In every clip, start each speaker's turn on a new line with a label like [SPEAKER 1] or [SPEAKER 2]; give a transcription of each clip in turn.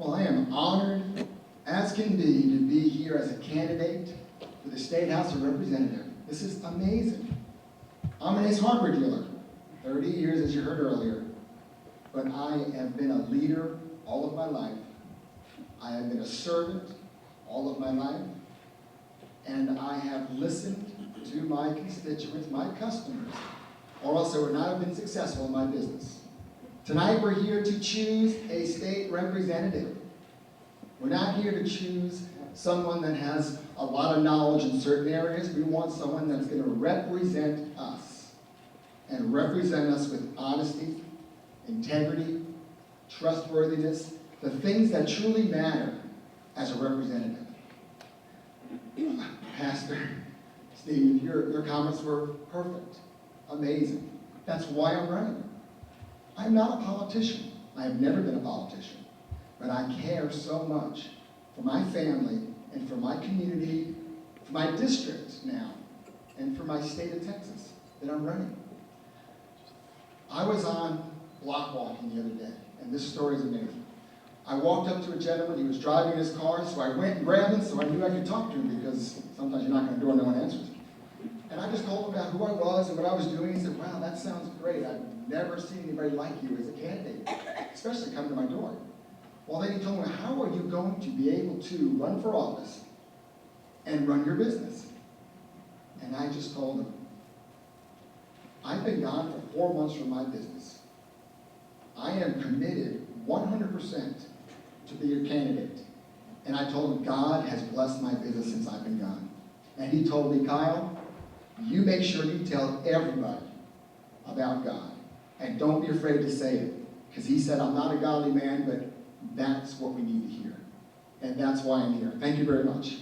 [SPEAKER 1] Well, I am honored, as can be, to be here as a candidate for the State House of Representatives. This is amazing. I'm an ace hardware dealer, 30 years, as you heard earlier, but I have been a leader all of my life. I have been a servant all of my life, and I have listened to my constituents, my customers, or else I would not have been successful in my business. Tonight we're here to choose a state representative. We're not here to choose someone that has a lot of knowledge in certain areas. We want someone that's going to represent us and represent us with honesty, integrity, trustworthiness, the things that truly matter as a representative. Pastor Steve, your comments were perfect, amazing. That's why I'm running. I'm not a politician. I have never been a politician. But I care so much for my family and for my community, for my district now, and for my state of Texas that I'm running. I was on block walking the other day, and this story is amazing. I walked up to a gentleman, he was driving his car, so I went and grabbed him so I knew I could talk to him, because sometimes you're knocking on the door and no one answers. And I just told him about who I was and what I was doing. He said, wow, that sounds great. I've never seen anybody like you as a candidate, especially come to my door. Well, then he told me, how are you going to be able to run for office and run your business? And I just told him, I've been gone for 4 months from my business. I am committed 100% to be your candidate. And I told him, God has blessed my business since I've been gone. And he told me, Kyle, you make sure you tell everybody about God. And don't be afraid to say it. Because he said, I'm not a godly man, but that's what we need to hear. And that's why I'm here. Thank you very much.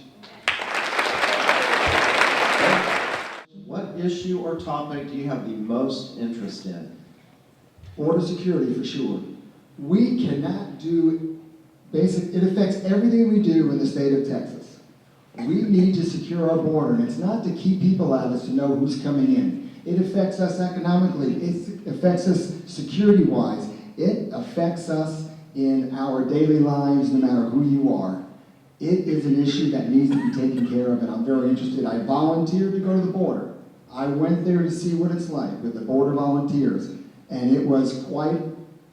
[SPEAKER 2] What issue or topic do you have the most interest in?
[SPEAKER 1] Border security, for sure. We cannot do it affects everything we do in the state of Texas. We need to secure our border, and it's not to keep people out, it's to know who's coming in. It affects us economically. It affects us security-wise. It affects us in our daily lives, no matter who you are. It is an issue that needs to be taken care of, and I'm very interested. I volunteered to go to the border. I went there to see what it's like with the border volunteers, and it was quite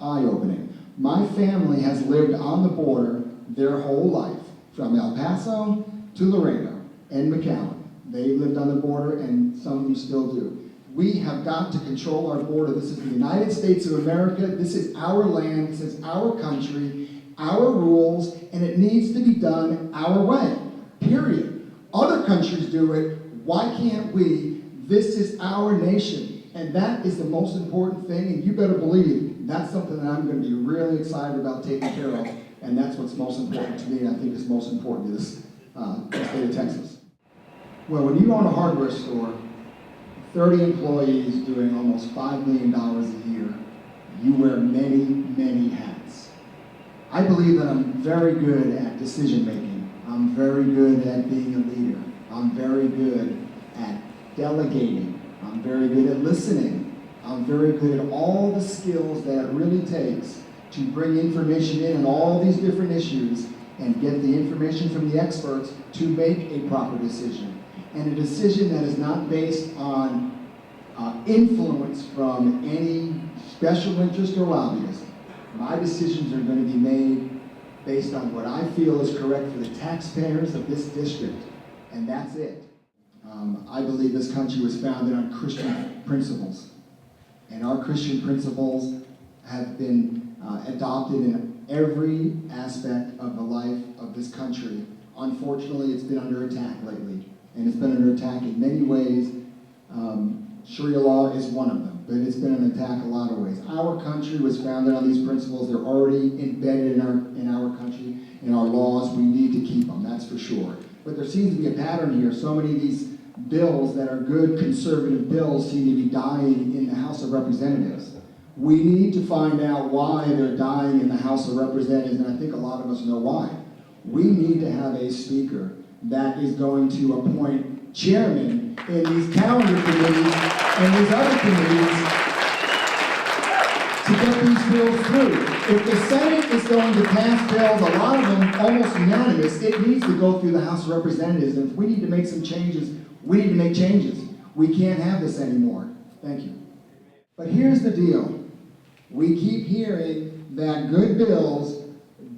[SPEAKER 1] eye-opening. My family has lived on the border their whole life, from El Paso to Laredo and McAllen. They lived on the border, and some of them still do. We have got to control our border. This is the United States of America. This is our land. This is our country, our rules, and it needs to be done our way, period. Other countries do it. Why can't we? This is our nation, and that is the most important thing, and you better believe that's something that I'm going to be really excited about taking care of, and that's what's most important to me, and I think is most important to this state of Texas. Well, when you own a hardware store, 30 employees doing almost $5 million a year, you wear many, many hats. I believe that I'm very good at decision making. I'm very good at being a leader. I'm very good at delegating. I'm very good at listening. I'm very good at all the skills that it really takes to bring information in on all these different issues and get the information from the experts to make a proper decision. And a decision that is not based on influence from any special interest or lobbyist. My decisions are going to be made based on what I feel is correct for the taxpayers of this district, and that's it. I believe this country was founded on Christian principles, and our Christian principles have been adopted in every aspect of the life of this country. Unfortunately, it's been under attack lately, and it's been under attack in many ways. Sharia law is one of them, but it's been an attack a lot of ways. Our country was founded on these principles. They're already embedded in our country, in our laws. We need to keep them, that's for sure. But there seems to be a pattern here. So many of these bills that are good conservative bills seem to be dying in the House of Representatives. We need to find out why they're dying in the House of Representatives, and I think a lot of us know why. We need to have a speaker that is going to appoint chairmen in these calendar committees and these other committees to get these bills through. If the Senate is going to pass bills, a lot of them almost unanimous, it needs to go through the House of Representatives. And if we need to make some changes, we need to make changes. We can't have this anymore. Thank you. But here's the deal. We keep hearing that good bills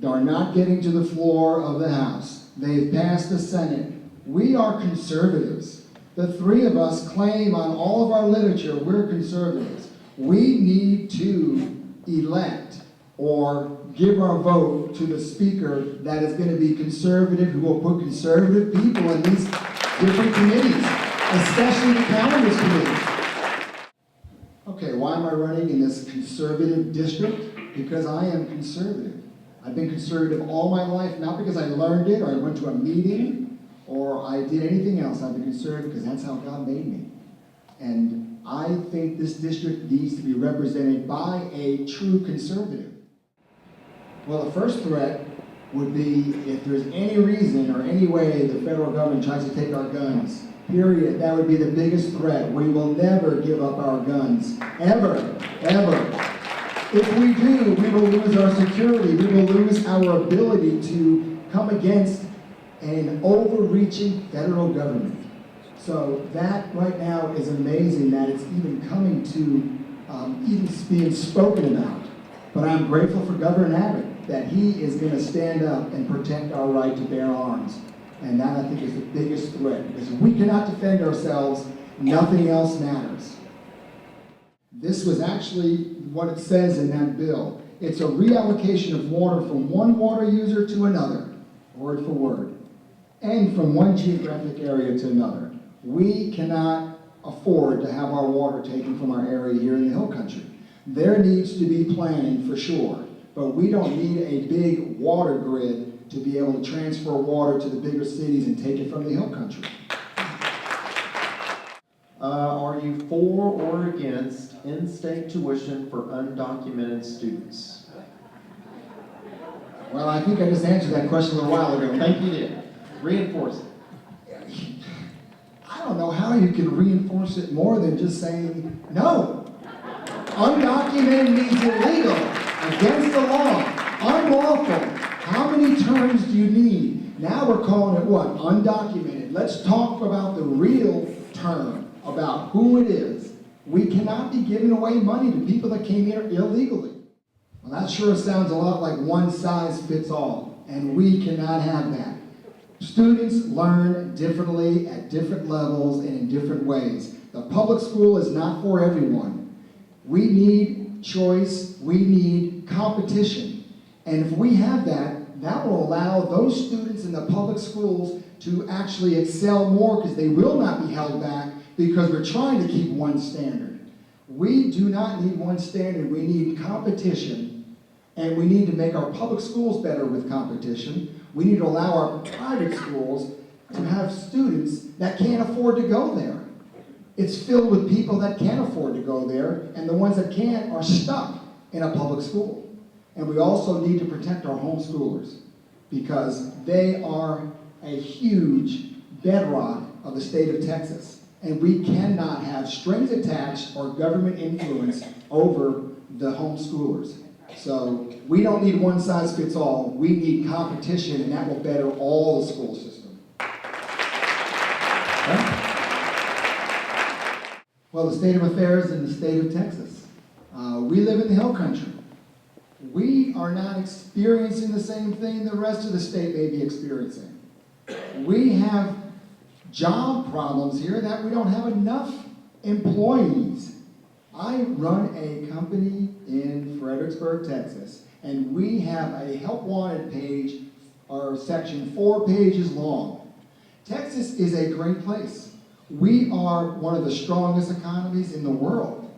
[SPEAKER 1] are not getting to the floor of the House. They've passed the Senate. We are conservatives. The three of us claim on all of our literature we're conservatives. We need to elect or give our vote to the speaker that is going to be conservative, who will put conservative people in these different committees, especially the calendars committee. Okay, why am I running in this conservative district? Because I am conservative. I've been conservative all my life, not because I learned it or I went to a meeting or I did anything else. I've been conservative because that's how God made me. And I think this district needs to be represented by a true conservative. Well, the first threat would be if there's any reason or any way the federal government tries to take our guns, period. That would be the biggest threat. We will never give up our guns, ever, ever. If we do, we will lose our security. We will lose our ability to come against an overreaching federal government. So that right now is amazing that it's even coming to even being spoken about. But I'm grateful for Governor Abbott that he is going to stand up and protect our right to bear arms. And that, I think, is the biggest threat. Because if we cannot defend ourselves, nothing else matters. This was actually what it says in that bill. It's a reallocation of water from one water user to another, word for word, and from one geographic area to another. We cannot afford to have our water taken from our area here in the Hill Country. There needs to be planning for sure, but we don't need a big water grid to be able to transfer water to the bigger cities and take it from the Hill Country.
[SPEAKER 2] Are you for or against in-state tuition for undocumented students?
[SPEAKER 1] Well, I think I just answered that question a little while ago.
[SPEAKER 2] Thank you, did. Reinforce it.
[SPEAKER 1] I don't know how you can reinforce it more than just saying no. Undocumented means illegal, against the law, unlawful. How many terms do you need? Now we're calling it what? Undocumented. Let's talk about the real term, about who it is. We cannot be giving away money to people that came here illegally. Well, that sure sounds a lot like one size fits all, and we cannot have that. Students learn differently at different levels and in different ways. The public school is not for everyone. We need choice, we need competition. And if we have that, that will allow those students in the public schools to actually excel more because they will not be held back because we're trying to keep one standard. We do not need one standard, we need competition. And we need to make our public schools better with competition. We need to allow our private schools to have students that can't afford to go there. It's filled with people that can't afford to go there, and the ones that can't are stuck in a public school. And we also need to protect our homeschoolers because they are a huge bedrock of the state of Texas. And we cannot have strings attached or government influence over the homeschoolers. So we don't need one size fits all. We need competition, and that will better all the school system. Okay? Well, the state of affairs in the state of Texas. We live in the Hill Country. We are not experiencing the same thing the rest of the state may be experiencing. We have job problems here that we don't have enough employees. I run a company in Fredericksburg, Texas, and we have a help wanted page or section 4 pages long. Texas is a great place. We are one of the strongest economies in the world,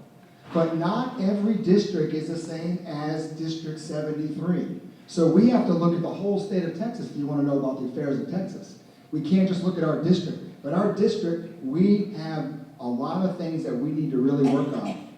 [SPEAKER 1] but not every district is the same as District 73. So we have to look at the whole state of Texas if you want to know about the affairs of Texas. We can't just look at our district, but our district, we have a lot of things that we need to really work on.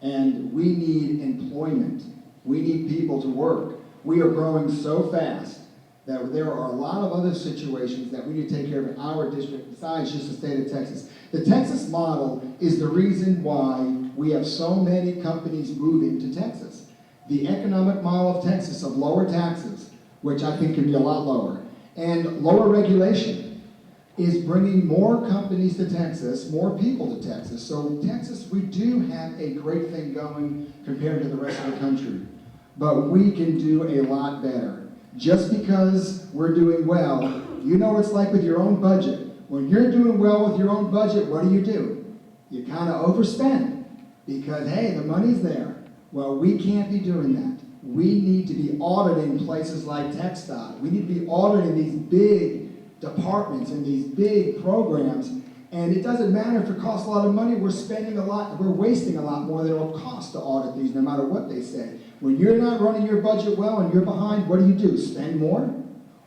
[SPEAKER 1] And we need employment. We need people to work. We are growing so fast that there are a lot of other situations that we need to take care of in our district besides just the state of Texas. The Texas model is the reason why we have so many companies moving to Texas. The economic model of Texas of lower taxes, which I think can be a lot lower, and lower regulation is bringing more companies to Texas, more people to Texas. So Texas, we do have a great thing going compared to the rest of the country. But we can do a lot better. Just because we're doing well, you know what it's like with your own budget. When you're doing well with your own budget, what do? You kind of overspend because, hey, the money's there. Well, we can't be doing that. We need to be auditing places like TxDOT. We need to be auditing these big departments and these big programs. And it doesn't matter if it costs a lot of money, we're spending a lot, we're wasting a lot more than it will cost to audit these, no matter what they say. When you're not running your budget well and you're behind, what do? Spend more?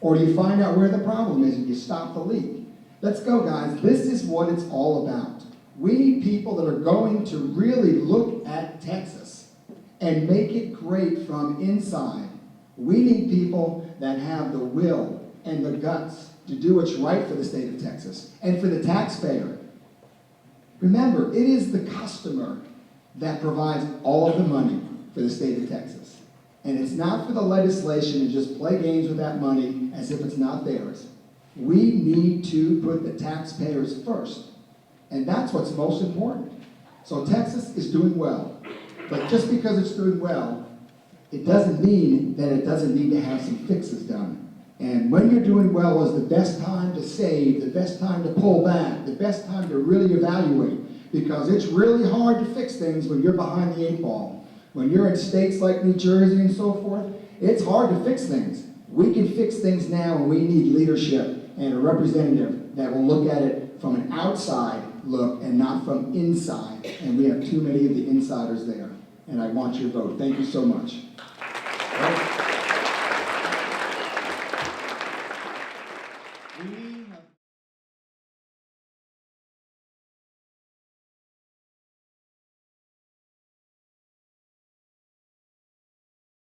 [SPEAKER 1] Or do you find out where the problem is and you stop the leak? Let's go, guys. This is what it's all about. We need people that are going to really look at Texas and make it great from inside. We need people that have the will and the guts to do what's right for the state of Texas and for the taxpayer. Remember, it is the customer that provides all of the money for the state of Texas. And it's not for the legislation to just play games with that money as if it's not theirs. We need to put the taxpayers first. And that's what's most important. So Texas is doing well. But just because it's doing well, it doesn't mean that it doesn't need to have some fixes done. And when you're doing well is the best time to save, the best time to pull back, the best time to really evaluate. Because it's really hard to fix things when you're behind the 8 ball. When you're in states like New Jersey and so forth, it's hard to fix things. We can fix things now, and we need leadership and a representative that will look at it from an outside look and not from inside. And we have too many of the insiders there. And I want your vote. Thank you so much.